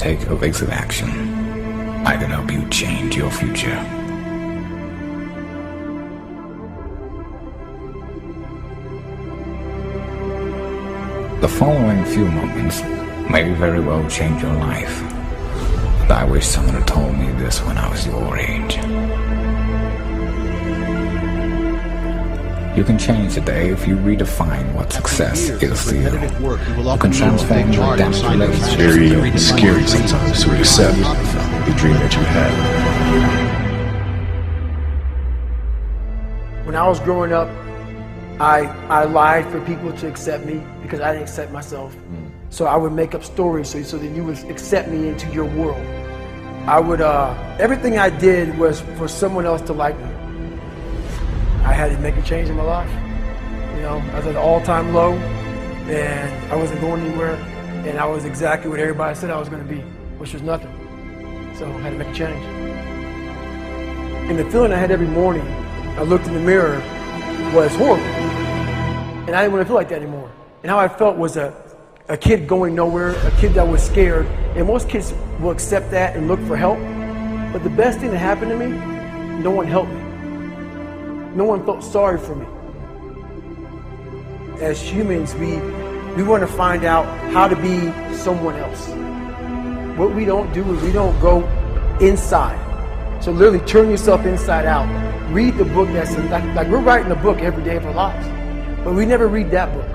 take evasive action, I can help you change your future. The following few moments may very well change your life, and I wish someone had told me this when I was your age. You can change the day if you redefine what success is to you. You can transform your damaged relationships. It's very scary sometimes to accept the dream that you have. When I was growing up, I lied for people to accept me because I didn't accept myself. So I would make up stories so that you would accept me into your world. I would, everything I did was for someone else to like me. I had to make a change in my life. You know, I was at an all-time low, and I wasn't going anywhere, and I was exactly what everybody said I was going to be, which was nothing. So I had to make a change. And the feeling I had every morning, I looked in the mirror, was horrible. And I didn't want to feel like that anymore. And how I felt was a kid going nowhere, a kid that was scared. And most kids will accept that and look for help. But the best thing that happened to me, no one helped me. No one felt sorry for me. As humans, we want to find out how to be someone else. What we don't do is we don't go inside. So literally turn yourself inside out. Read the book that's like we're writing a book every day of our lives, but we never read that book.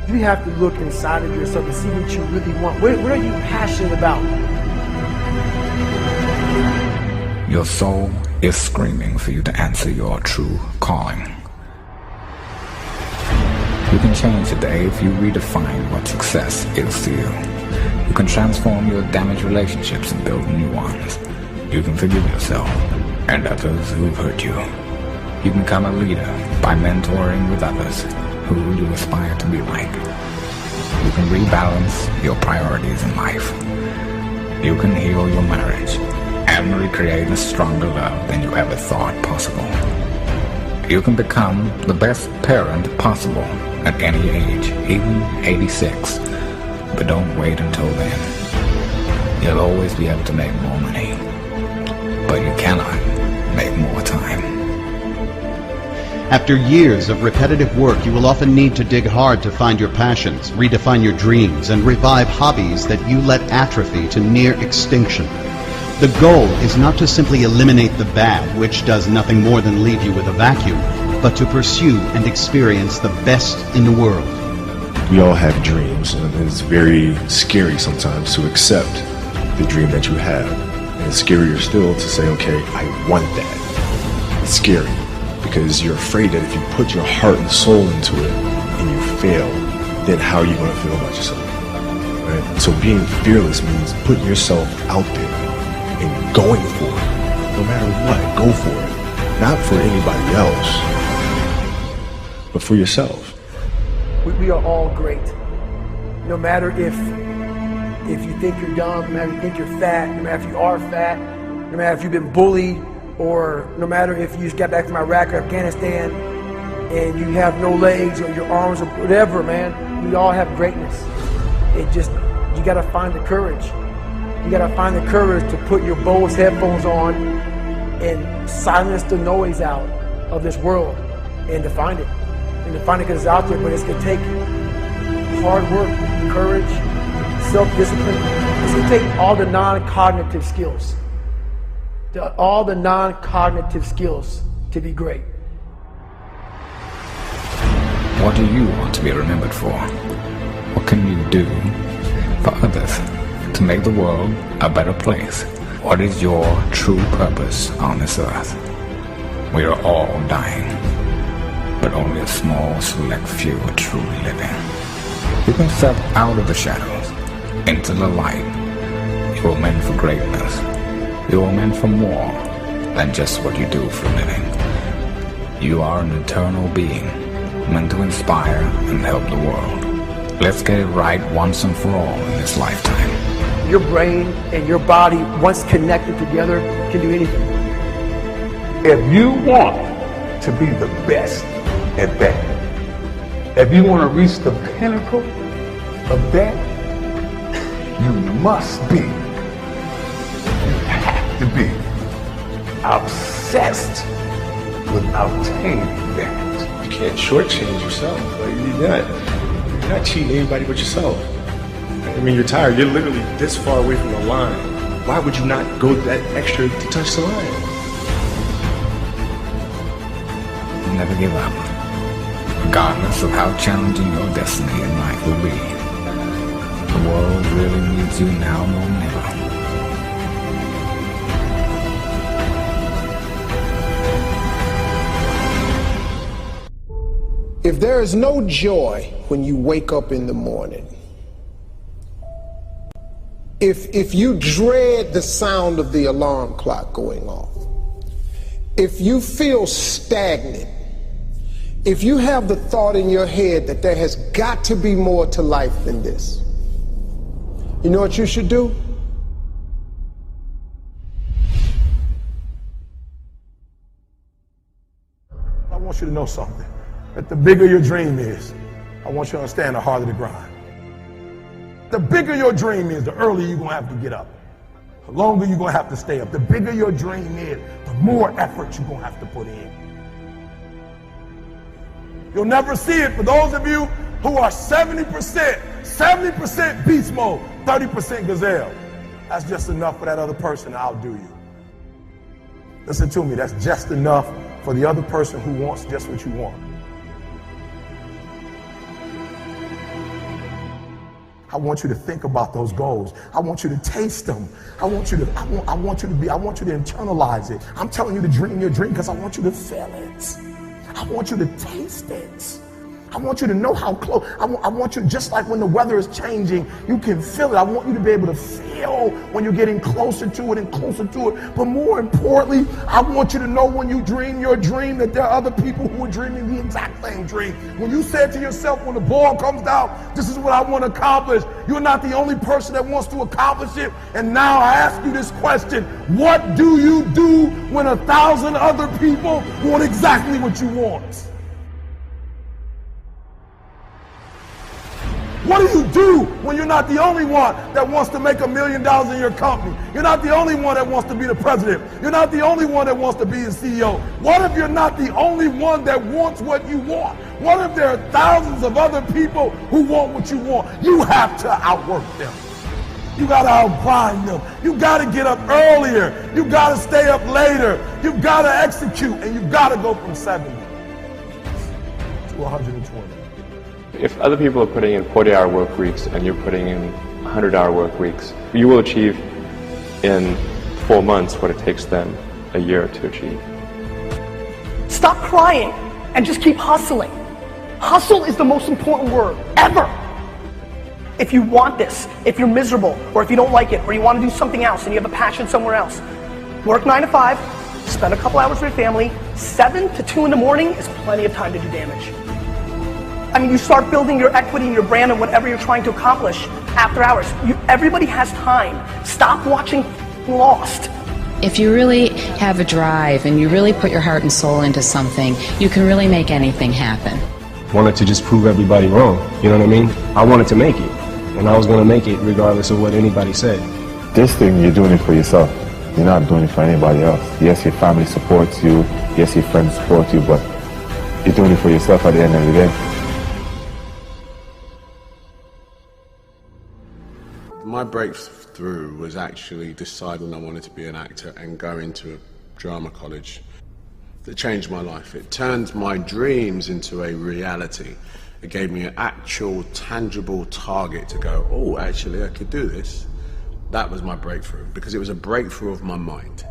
You have to look inside of yourself and see what you really want. What are you passionate about? Your soul is screaming for you to answer your true calling. You can change the day if you redefine what success is to you. You can transform your damaged relationships and build new ones. You can forgive yourself and others who've hurt you. You can become a leader by mentoring with others who you aspire to be like. You can rebalance your priorities in life. You can heal your marriage and recreate a stronger love than you ever thought possible. You can become the best parent possible at any age, even 86. But don't wait until then. You'll always be able to make more money, but you cannot make more time. After years of repetitive work, you will often need to dig hard to find your passions, redefine your dreams, and revive hobbies that you let atrophy to near extinction. The goal is not to simply eliminate the bad, which does nothing more than leave you with a vacuum, but to pursue and experience the best in the world. We all have dreams, and it's very scary sometimes to accept the dream that you have. And it's scarier still to say, okay, I want that. It's scary because you're afraid that if you put your heart and soul into it and you fail, then how are you going to feel about yourself? Right? So being fearless means putting yourself out there and going for it. No matter what, go for it. Not for anybody else, but for yourself. We are all great. No matter if you think you're dumb, no matter if you think you're fat, no matter if you are fat, no matter if you've been bullied, or no matter if you just got back from Iraq or Afghanistan and you have no legs or your arms or whatever, man, we all have greatness. It just, you gotta find the courage. You gotta find the courage to put your Bose headphones on and silence the noise out of this world and to find it. And to find it because it's out there, but it's gonna take hard work, courage, self-discipline. It's gonna take all the non-cognitive skills. All the non-cognitive skills to be great. What do you want to be remembered for? What can you do for others to make the world a better place? What is your true purpose on this earth? We are all dying, but only a small select few are truly living. You can step out of the shadows into the light. You were meant for greatness. You are meant for more than just what you do for a living. You are an eternal being, meant to inspire and help the world. Let's get it right once and for all in this lifetime. Your brain and your body, once connected together, can do anything. If you want to be the best at that, if you want to reach the pinnacle of that, You must be, you have to be obsessed with obtaining that. You can't shortchange yourself. Like, you're not cheating anybody but yourself. I mean, you're tired. You're literally this far away from the line. Why would you not go that extra to touch the line? Never give up, regardless of how challenging your destiny in life will be. The world really needs you now more than ever. If there is no joy when you wake up in the morning, if you dread the sound of the alarm clock going off, if you feel stagnant, if you have the thought in your head that there has got to be more to life than this, you know what you should do? I want you to know something. That the bigger your dream is, I want you to understand the harder the grind. The bigger your dream is, the earlier you're going to have to get up. The longer you're going to have to stay up. The bigger your dream is, the more effort you're going to have to put in. You'll never see it for those of you who are 70% beast mode, 30% gazelle. That's just enough for that other person to outdo you. Listen to me, that's just enough for the other person who wants just what you want. I want you to think about those goals. I want you to taste them. I want you to internalize it. I'm telling you to dream your dream because I want you to feel it. I want you to taste it. I want you to know how close. I want you, just like when the weather is changing, you can feel it. I want you to be able to feel when you're getting closer to it and closer to it. But more importantly, I want you to know when you dream your dream that there are other people who are dreaming the exact same dream. When you said to yourself, when the ball comes down, this is what I want to accomplish, you're not the only person that wants to accomplish it. And now I ask you this question: what do you do when 1,000 other people want exactly what you want? What do you do when you're not the only one that wants to make $1 million in your company? You're not the only one that wants to be the president. You're not the only one that wants to be the CEO. What if you're not the only one that wants what you want? What if there are thousands of other people who want what you want? You have to outwork them. You got to outgrind them. You got to get up earlier. You got to stay up later. You got to execute, and you got to go from 70 to 120. If other people are putting in 40-hour work weeks and you're putting in 100-hour work weeks, you will achieve in 4 months what it takes them a year to achieve. Stop crying and just keep hustling. Hustle is the most important word ever. If you want this, if you're miserable, or if you don't like it, or you want to do something else and you have a passion somewhere else, work 9 to 5, spend a couple hours with your family. 7 to 2 in the morning is plenty of time to do damage. I mean, you start building your equity and your brand and whatever you're trying to accomplish after hours. Everybody has time. Stop watching Lost. If you really have a drive and you really put your heart and soul into something, you can really make anything happen. Wanted to just prove everybody wrong, you know what I mean? I wanted to make it, and I was going to make it regardless of what anybody said. This thing, you're doing it for yourself. You're not doing it for anybody else. Yes, your family supports you. Yes, your friends support you, but you're doing it for yourself at the end of the day. My breakthrough was actually deciding I wanted to be an actor and go into a drama college. It changed my life. It turned my dreams into a reality. It gave me an actual, tangible target to go, oh, actually, I could do this. That was my breakthrough, because it was a breakthrough of my mind.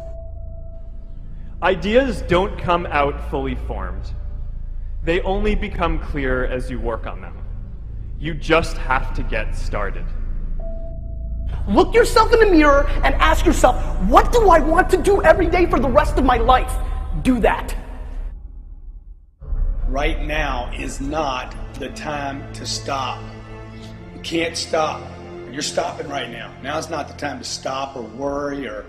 Ideas don't come out fully formed. They only become clear as you work on them. You just have to get started. Look yourself in the mirror and ask yourself, what do I want to do every day for the rest of my life? Do that. Right now is not the time to stop. You can't stop. You're stopping right now. Now's not the time to stop or worry or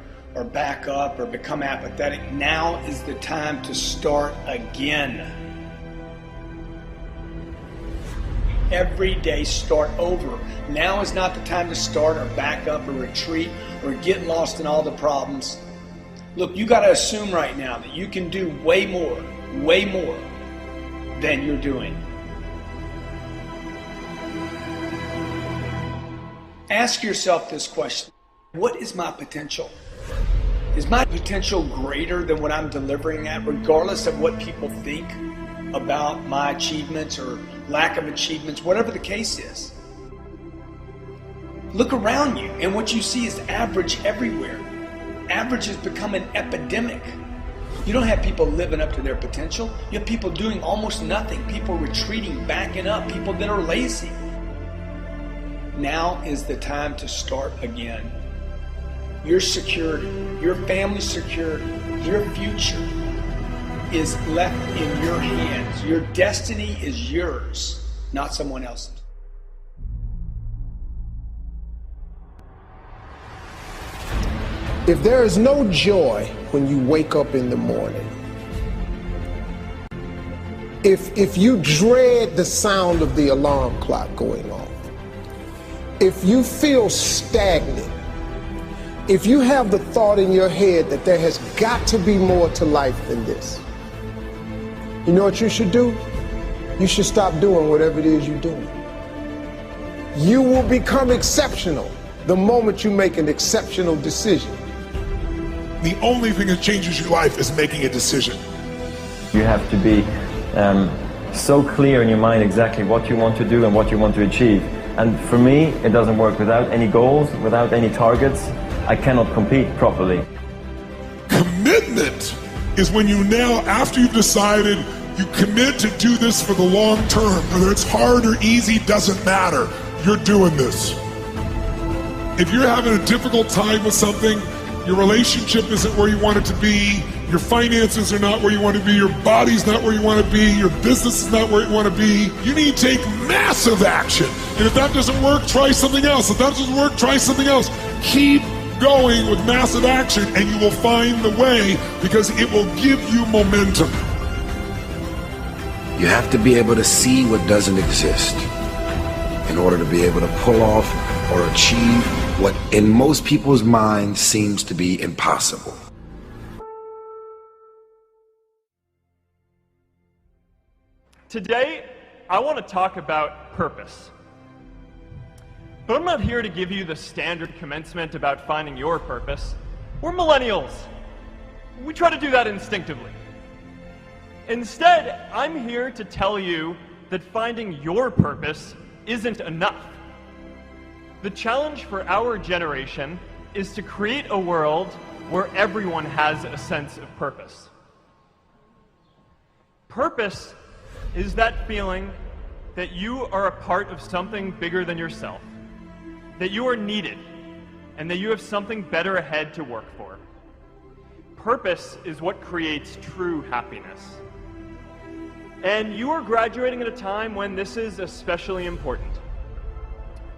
back up or become apathetic. Now is the time to start again. Every day start over. Now is not the time to start or back up or retreat or get lost in all the problems. Look, you got to assume right now that you can do way more than you're doing. Ask yourself this question. What is my potential? Is my potential greater than what I'm delivering at, regardless of what people think about my achievements or lack of achievements, whatever the case is? Look around you, and what you see is average everywhere. Average has become an epidemic. You don't have people living up to their potential. You have people doing almost nothing, people retreating, backing up, people that are lazy. Now is the time to start again. Your security, your family's security, your future is left in your hands. Your destiny is yours, not someone else's. If there is no joy when you wake up in the morning, if you dread the sound of the alarm clock going off, if you feel stagnant, if you have the thought in your head that there has got to be more to life than this, you know what you should do? You should stop doing whatever it is you're doing. You will become exceptional the moment you make an exceptional decision. The only thing that changes your life is making a decision. You have to be so clear in your mind exactly what you want to do and what you want to achieve. And for me, it doesn't work without any goals, without any targets. I cannot compete properly. Commitment is when you now, after you've decided, you commit to do this for the long term. Whether it's hard or easy, doesn't matter. You're doing this. If you're having a difficult time with something, your relationship isn't where you want it to be, your finances are not where you want to be, your body's not where you want to be, your business is not where you want to be, you need to take massive action. And if that doesn't work, try something else. If that doesn't work, try something else. Keep going with massive action and you will find the way, because it will give you momentum. You have to be able to see what doesn't exist in order to be able to pull off or achieve what in most people's minds seems to be impossible. Today, I want to talk about purpose. But I'm not here to give you the standard commencement about finding your purpose. We're millennials. We try to do that instinctively. Instead, I'm here to tell you that finding your purpose isn't enough. The challenge for our generation is to create a world where everyone has a sense of purpose. Purpose is that feeling that you are a part of something bigger than yourself, that you are needed, and that you have something better ahead to work for. Purpose is what creates true happiness. And you are graduating at a time when this is especially important.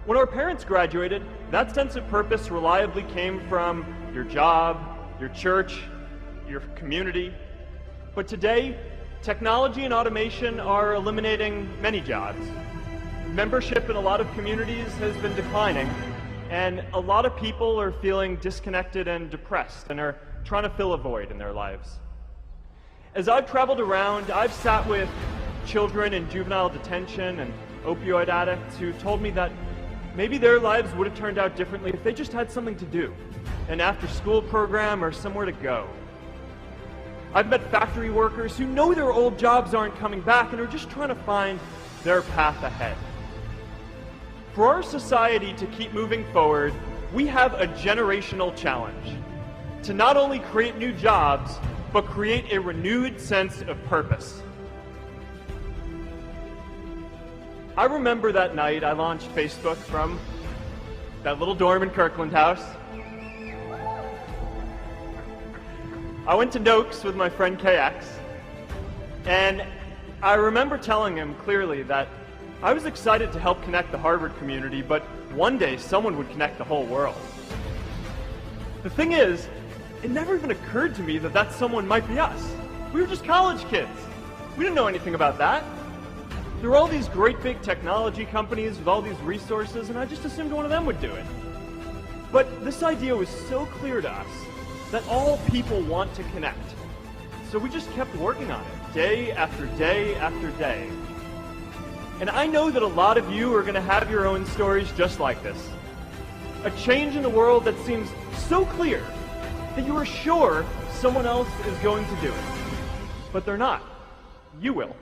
When our parents graduated, that sense of purpose reliably came from your job, your church, your community. But today, technology and automation are eliminating many jobs. Membership in a lot of communities has been declining, and a lot of people are feeling disconnected and depressed and are trying to fill a void in their lives. As I've traveled around, I've sat with children in juvenile detention and opioid addicts who told me that maybe their lives would have turned out differently if they just had something to do, an after-school program or somewhere to go. I've met factory workers who know their old jobs aren't coming back and are just trying to find their path ahead. For our society to keep moving forward, we have a generational challenge to not only create new jobs, but create a renewed sense of purpose. I remember that night I launched Facebook from that little dorm in Kirkland House. I went to Noakes with my friend KX, and I remember telling him clearly that I was excited to help connect the Harvard community, but one day someone would connect the whole world. The thing is, it never even occurred to me that that someone might be us. We were just college kids. We didn't know anything about that. There were all these great big technology companies with all these resources, and I just assumed one of them would do it. But this idea was so clear to us that all people want to connect. So we just kept working on it, day after day after day. And I know that a lot of you are going to have your own stories just like this. A change in the world that seems so clear that you are sure someone else is going to do it. But they're not. You will.